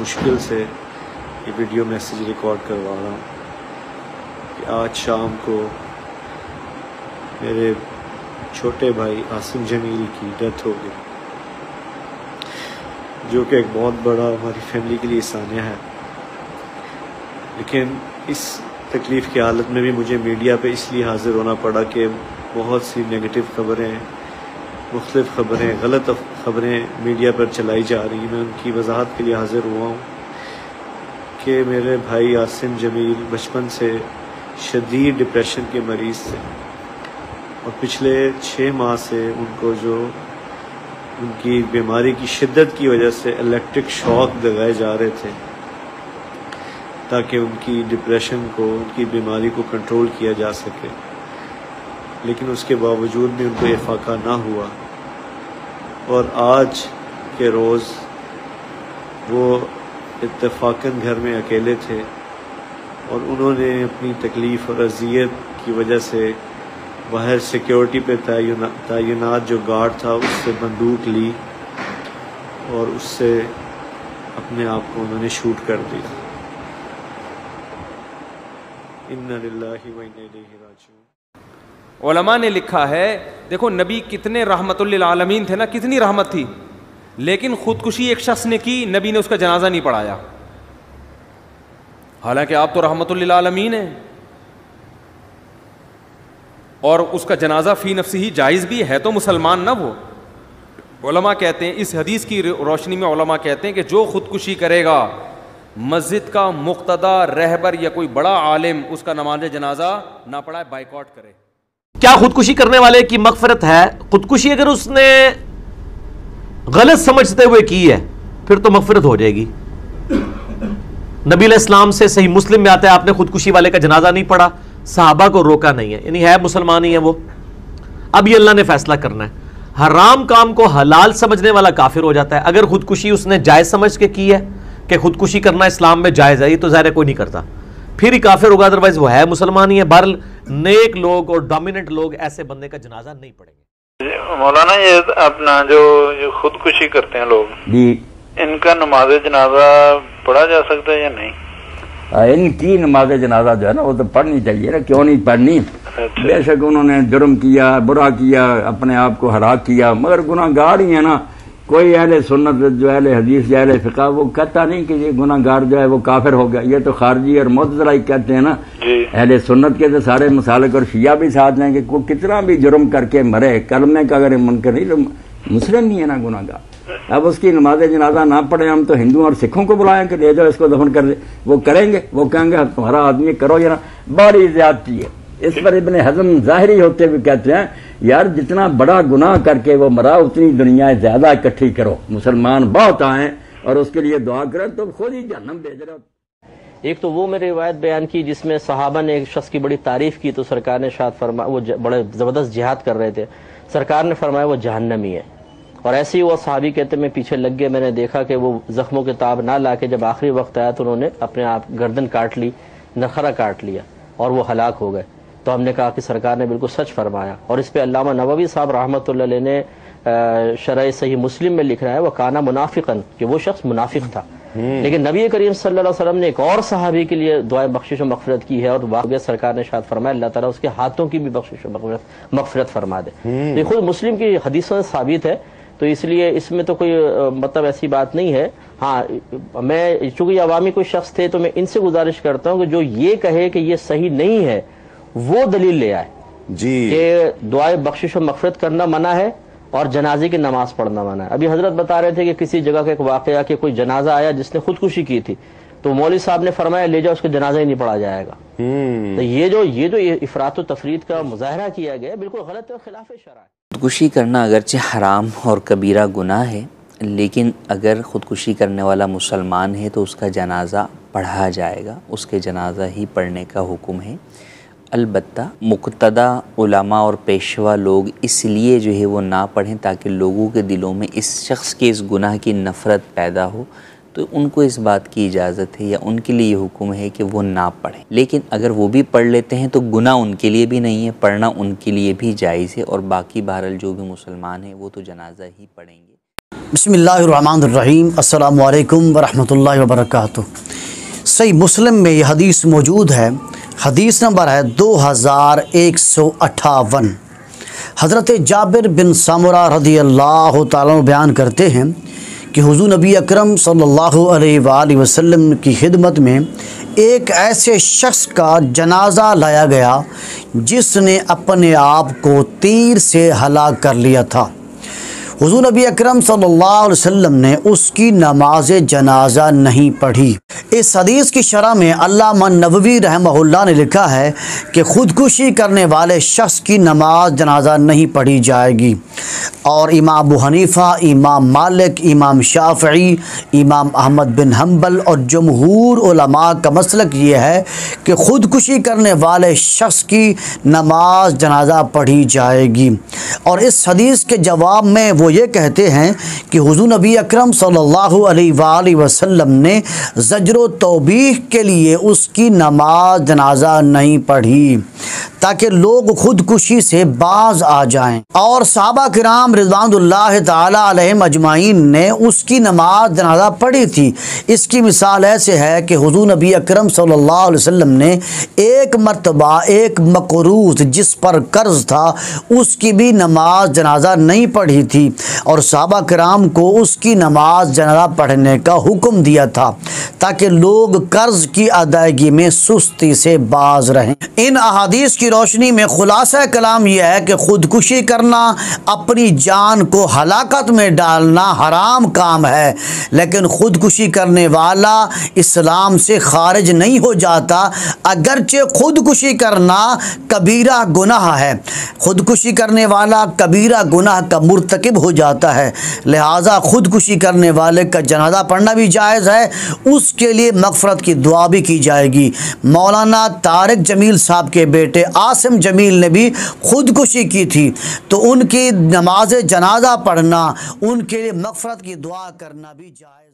مشکل سے یہ ویڈیو میسیج ریکارڈ کروا رہا ہوں کہ آج شام کو میرے چھوٹے بھائی عاصم جمیل کی ڈیتھ ہو گئی، جو کہ ایک بہت بڑا ہماری فیملی کے لیے سانحہ ہے۔ لیکن اس تکلیف کی حالت میں بھی مجھے میڈیا پہ اس لیے حاضر ہونا پڑا کہ بہت سی نگیٹو خبریں، مختلف خبریں، غلط خبریں میڈیا پر چلائی جا رہی ہیں۔ میں ان کی وضاحت کے لیے حاضر ہوا ہوں کہ میرے بھائی عاصم جمیل بچپن سے شدید ڈپریشن کے مریض تھے، اور پچھلے 6 ماہ سے ان کو جو ان کی بیماری کی شدت کی وجہ سے الیکٹرک شاک لگائے جا رہے تھے تاکہ ان کی ڈپریشن کو، ان کی بیماری کو کنٹرول کیا جا سکے، لیکن اس کے باوجود بھی ان کو افاقہ نہ ہوا۔ اور آج کے روز وہ اتفاقاً گھر میں اکیلے تھے، اور انہوں نے اپنی تکلیف اور اذیت کی وجہ سے باہر سیکیورٹی پہ تعینات جو گارڈ تھا اس سے بندوق لی اور اس سے اپنے آپ کو انہوں نے شوٹ کر دیا۔ انا للہ و انا الیہ راجعون۔ علماء نے لکھا ہے، دیکھو نبی کتنے رحمت للعالمین تھے نا، کتنی رحمت تھی، لیکن خودکشی ایک شخص نے کی، نبی نے اس کا جنازہ نہیں پڑھایا، حالانکہ آپ تو رحمت للعالمین ہیں، اور اس کا جنازہ فی نفسی ہی جائز بھی ہے، تو مسلمان نہ وہ۔ علماء کہتے ہیں، اس حدیث کی روشنی میں علماء کہتے ہیں کہ جو خودکشی کرے گا، مسجد کا مقتدی رہبر یا کوئی بڑا عالم اس کا نماز جنازہ نہ پڑھائے، بائیکاٹ کرے۔ کیا خودکشی کرنے والے کی مغفرت ہے؟ خودکشی اگر اس نے غلط سمجھتے ہوئے کی ہے پھر تو مغفرت ہو جائے گی۔ نبی علیہ السلام سے صحیح مسلم میں آتا ہے آپ نے خودکشی والے کا جنازہ نہیں پڑھا، صحابہ کو روکا نہیں ہے، یعنی ہے مسلمان ہی ہے وہ۔ اب یہ اللہ نے فیصلہ کرنا ہے، حرام کام کو حلال سمجھنے والا کافر ہو جاتا ہے۔ اگر خودکشی اس نے جائز سمجھ کے کی ہے کہ خودکشی کرنا اسلام میں جائز ہے، یہ تو ظاہر کوئی نہیں کرتا، پھر ہی کافر ہوگا، ادروائز وہ ہے مسلمان ہی ہے۔ بہرحال نیک لوگ اور ڈومیننٹ لوگ ایسے بندے کا جنازہ نہیں پڑھیں گے۔ مولانا یہ اپنا جو خودکشی کرتے ہیں لوگ جی، ان کا نماز جنازہ پڑھا جا سکتا ہے یا نہیں؟ ان کی نماز جنازہ جو ہے نا وہ تو پڑھنی چاہیے نا، کیوں نہیں پڑھنی؟ بے شک انہوں نے جرم کیا، برا کیا، اپنے آپ کو ہلاک کیا، مگر گناہ گار ہی ہے نا۔ کوئی اہل سنت جو اہل حدیث یا اہل فقہ وہ کہتا نہیں کہ یہ گناہ گار جو ہے وہ کافر ہو گیا، یہ تو خارجی اور معتزلہ ہی کہتے ہیں نا۔ اہل سنت کے تو سارے مسالک اور شیعہ بھی ساتھ لیں کہ کوئی کتنا بھی جرم کر کے مرے، کلمے کا اگر منکر نہیں تو مسلم نہیں ہے نا گناہ گار۔ اب اس کی نماز جنازہ نہ پڑھیں، ہم تو ہندوؤں اور سکھوں کو بلائیں کہ لے جاؤ اس کو دفن کر دے، وہ کریں گے، وہ کہیں گے تمہارا آدمی کرو یا نہ، بڑی زیادتی ہے۔ اس پر ابن حزم ظاہری ہوتے ہوئے کہتے ہیں یار جتنا بڑا گناہ کر کے وہ مرا اتنی دنیا زیادہ اکٹھی کرو، مسلمان بہت آئیں اور اس کے لیے دعا کریں تو خود ہی جہنم بھیج رہے ہو۔ ایک تو وہ میں نے روایت بیان کی جس میں صحابہ نے ایک شخص کی بڑی تعریف کی، تو سرکار نے ارشاد فرمایا، وہ بڑے زبردست جہاد کر رہے تھے، سرکار نے فرمایا وہ جہنمی ہے، اور ایسے ہی وہ صحابی کہتے میں پیچھے لگ گئے، میں نے دیکھا کہ وہ زخموں کے تاب نہ لا کے جب آخری وقت آیا تو انہوں نے اپنے آپ گردن کاٹ لی، نخرہ کاٹ لیا اور وہ ہلاک ہو گئے۔ تو ہم نے کہا کہ سرکار نے بالکل سچ فرمایا، اور اس پہ علامہ نووی صاحب رحمۃ اللہ علیہ نے شرح صحیح مسلم میں لکھ رہا ہے وہ کانا منافقن، کہ وہ شخص منافق تھا، لیکن نبی کریم صلی اللہ علیہ وسلم نے ایک اور صحابی کے لیے دعائے بخشش و مغفرت کی ہے، اور واقعہ سرکار نے ارشاد فرمایا اللہ تعالیٰ اس کے ہاتھوں کی بھی بخشش و مغفرت فرما دے۔ یہ خود مسلم کی حدیثوں سے ثابت ہے، تو اس لیے اس میں تو کوئی مطلب ایسی بات نہیں ہے۔ ہاں میں چونکہ یہ عوامی کوئی شخص تھے تو میں ان سے گزارش کرتا ہوں کہ جو یہ کہے کہ یہ صحیح نہیں ہے وہ دلیل لے آئے جی کہ دعائے بخشش و مغفرت کرنا منع ہے اور جنازے کی نماز پڑھنا منع ہے۔ ابھی حضرت بتا رہے تھے کہ کسی جگہ کا ایک واقعہ کہ کوئی جنازہ آیا جس نے خودکشی کی تھی، تو مولوی صاحب نے فرمایا لے جاؤ اس کا جنازہ ہی نہیں پڑھا جائے گا۔ تو یہ جو افراط و تفرید کا مظاہرہ کیا گیا بالکل غلط ہے اور خلاف شرع ہے۔ خودکشی کرنا اگرچہ حرام اور کبیرہ گناہ ہے، لیکن اگر خودکشی کرنے والا مسلمان ہے تو اس کا جنازہ پڑھا جائے گا، اس کے جنازہ ہی پڑھنے کا حکم ہے۔ البتہ مقتدی علماء اور پیشوا لوگ اس لیے جو ہے وہ نہ پڑھیں تاکہ لوگوں کے دلوں میں اس شخص کے اس گناہ کی نفرت پیدا ہو، تو ان کو اس بات کی اجازت ہے یا ان کے لیے یہ حکم ہے کہ وہ نہ پڑھیں۔ لیکن اگر وہ بھی پڑھ لیتے ہیں تو گناہ ان کے لیے بھی نہیں ہے، پڑھنا ان کے لیے بھی جائز ہے، اور باقی بہرحال جو بھی مسلمان ہیں وہ تو جنازہ ہی پڑھیں گے۔ بسم اللہ الرحمن الرحیم، السلام علیکم ورحمۃ اللہ وبرکاتہ۔ صحیح مسلم میں یہ حدیث موجود ہے، حدیث نمبر ہے 2158۔ حضرت جابر بن سمرہ رضی اللہ تعالیٰ عنہ بیان کرتے ہیں کہ حضور نبی اکرم صلی اللہ علیہ وآلہ وسلم کی خدمت میں ایک ایسے شخص کا جنازہ لایا گیا جس نے اپنے آپ کو تیر سے ہلاک کر لیا تھا۔ حضور نبی اکرم صلی اللہ علیہ وسلم نے اس کی نماز جنازہ نہیں پڑھی۔ اس حدیث کی شرح میں علامہ نووی رحمہ اللہ نے لکھا ہے کہ خودکشی کرنے والے شخص کی نماز جنازہ نہیں پڑھی جائے گی، اور امام ابو حنیفہ، امام مالک، امام شافعی، امام احمد بن حنبل اور جمہور علماء کا مسلک یہ ہے کہ خودکشی کرنے والے شخص کی نماز جنازہ پڑھی جائے گی۔ اور اس حدیث کے جواب میں وہ یہ کہتے ہیں کہ حضور نبی اکرم صلی اللہ علیہ وآلہ وسلم نے زجر و توبیخ کے لیے اس کی نماز جنازہ نہیں پڑھی تاکہ لوگ خودکشی سے باز آ جائیں، اور صحابہ کرام رضوان اللہ تعالی علیہم اجمعین نے اس کی نماز جنازہ پڑھی تھی۔ اس کی مثال ایسے ہے کہ حضور نبی اکرم صلی اللہ علیہ وسلم نے ایک مرتبہ ایک مقروض جس پر قرض تھا اس کی بھی نماز جنازہ نہیں پڑھی تھی، اور صحابہ کرام کو اس کی نماز جنازہ پڑھنے کا حکم دیا تھا تاکہ لوگ قرض کی ادائیگی میں سستی سے باز رہیں۔ ان احادیث کی روشنی میں خلاصہ کلام یہ ہے کہ خودکشی کرنا، اپنی جان کو ہلاکت میں ڈالنا حرام کام ہے، لیکن خودکشی کرنے والا اسلام سے خارج نہیں ہو جاتا، اگرچہ خودکشی کرنا کبیرہ گناہ ہے۔ خودکشی کرنے والا کبیرہ گناہ کا مرتکب ہو جاتا ہے، لہٰذا خودکشی کرنے والے کا جنازہ پڑھنا بھی جائز ہے، اس کے لیے مغفرت کی دعا بھی کی جائے گی۔ مولانا طارق جمیل صاحب کے بیٹے عاصم جمیل نے بھی خودکشی کی تھی، تو ان کی نماز جنازہ پڑھنا، ان کے لیے مغفرت کی دعا کرنا بھی جائز